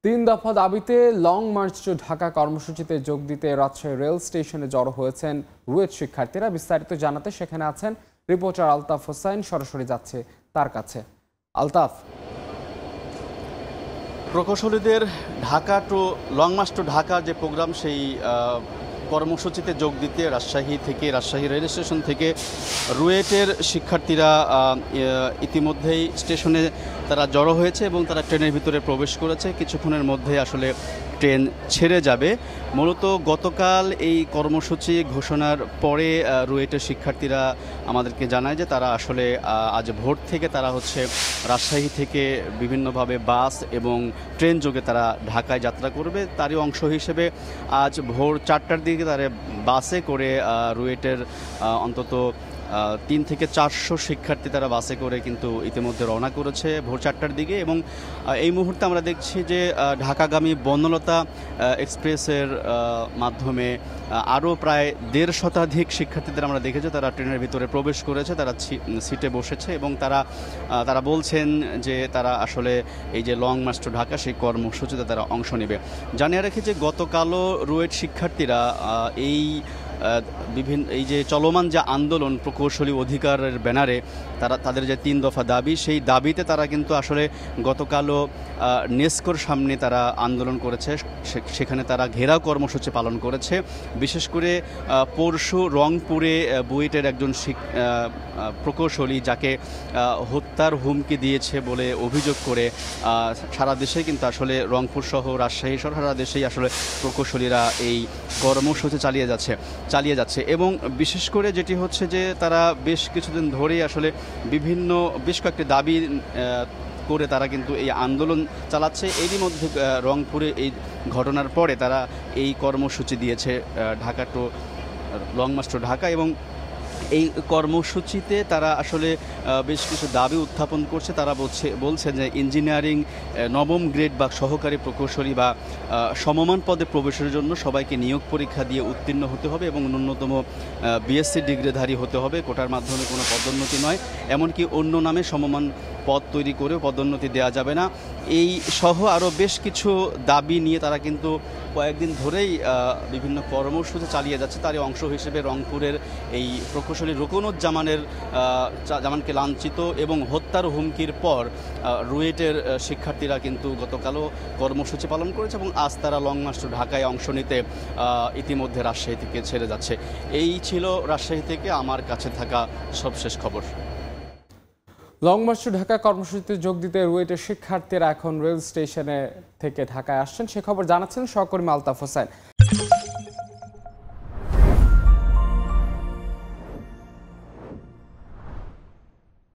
তিন দফা দাবিতে লং মার্চ টু ঢাকা কর্মসূচিতে যোগ দিতে রাজশাহী রেল স্টেশনে জড়ো হয়েছেন রুয়েট শিক্ষার্থীরা। বিস্তারিত জানাতে সেখানে আছেন রিপোর্টার আলতাফ হোসাইন। সরাসরি যাচ্ছে তার কাছে। আলতাফ, প্রকৌশলীদের Dhaka to long march to Dhaka যে প্রোগ্রাম, সেই কর্মসূচিতে যোগ দিতে রাজশাহী রেল স্টেশন থেকে রুয়েটের শিক্ষার্থীরা ইতিমধ্যেই স্টেশনে তারা জড়ো হয়েছে এবং তারা ট্রেনের ভিতরে প্রবেশ করেছে। কিছুক্ষণের মধ্যে আসলে ট্রেন ছেড়ে যাবে। মূলত গতকাল এই কর্মসূচি ঘোষণার পরে রুয়েটের শিক্ষার্থীরা আমাদেরকে জানায় যে তারা আসলে আজ ভোর থেকে তারা রাজশাহী থেকে বিভিন্নভাবে বাস এবং ট্রেন যোগে তারা ঢাকায় যাত্রা করবে। তারই অংশ হিসেবে আজ ভোর 4টার দিকে তারা বাসে করে রুয়েটের অন্তত 3 থেকে 400 শিক্ষার্থী তারা বাসে করে কিন্তু ইতিমধ্যে রওনা করেছে ভোর 4টার দিকে। এবং এই মুহূর্তে আমরা দেখছি যে ঢাকাগামী বনলতা এক্সপ্রেসের মাধ্যমে আরও প্রায় 150 শতাধিক শিক্ষার্থীদের আমরা দেখেছি তারা ট্রেনের ভিতরে প্রবেশ করেছে, তারা সিটে বসেছে এবং তারা বলছেন যে তারা আসলে এই যে লং মার্চ টু ঢাকা সেই কর্মসূচিতে তারা অংশ নেবে। জানিয়ে রাখি যে গতকালও রুয়েট শিক্ষার্থীরা এই যে চলমান যে আন্দোলন প্রকৌশলী অধিকারের ব্যানারে তাদের যে 3 দফা দাবি, সেই দাবিতে তারা কিন্তু আসলে গতকালও নেস্কোর সামনে তারা আন্দোলন করেছে। সেখানে তারা ঘেরাও কর্মসূচি পালন করেছে। বিশেষ করে পরশু রংপুরে বুয়েটের একজন প্রকৌশলী যাকে হত্যার হুমকি দিয়েছে বলে অভিযোগ করে সারা দেশে কিন্তু আসলে রংপুর সহ রাজশাহী সহ সারা দেশেই আসলে প্রকৌশলীরা এই কর্মসূচি চালিয়ে যাচ্ছে। এবং বিশেষ করে যেটি হচ্ছে যে তারা বেশ কিছুদিন ধরেই আসলে বেশ কয়েকটি দাবি করে তারা কিন্তু এই আন্দোলন চালাচ্ছে। এরই মধ্যে রংপুরে এই ঘটনার পরে তারা এই কর্মসূচি দিয়েছে Dhaka to long march to Dhaka. এবং এই কর্মসূচিতে তারা আসলে বেশ কিছু দাবি উত্থাপন করছে। তারা বলছে যে ইঞ্জিনিয়ারিং নবম গ্রেড বা সহকারী প্রকৌশলী বা সমমান পদে প্রবেশের জন্য সবাইকে নিয়োগ পরীক্ষা দিয়ে উত্তীর্ণ হতে হবে এবং ন্যূনতম বিএসসি ডিগ্রিধারী হতে হবে। কোটার মাধ্যমে কোনো পদোন্নতি নয়, এমনকি অন্য নামে সমমান পদ তৈরি করেও পদোন্নতি দেওয়া যাবে না। এই সহ আরও বেশ কিছু দাবি নিয়ে তারা কিন্তু কয়েকদিন ধরেই বিভিন্ন কর্মসূচি চালিয়ে যাচ্ছে। তারই অংশ হিসেবে রংপুরের এই প্রকৌশলী জামানকে লাঞ্ছিত এবং হত্যার হুমকির পর রুয়েটের শিক্ষার্থীরা কিন্তু গতকালও কর্মসূচি পালন করেছে এবং আজ তারা লং মার্চ টু ঢাকায় অংশ নিতে ইতিমধ্যে রাজশাহী থেকে ছেড়ে যাচ্ছে। এই ছিল রাজশাহী থেকে আমার কাছে থাকা সবশেষ খবর। লং মার্চ টু ঢাকা কর্মসূচিতে যোগ দিতে রুয়েটের শিক্ষার্থীরা এখন রেল স্টেশনে থেকে ঢাকায় আসছেন, সে খবর জানাচ্ছেন সহকর্মী আলতাফ হোসেন।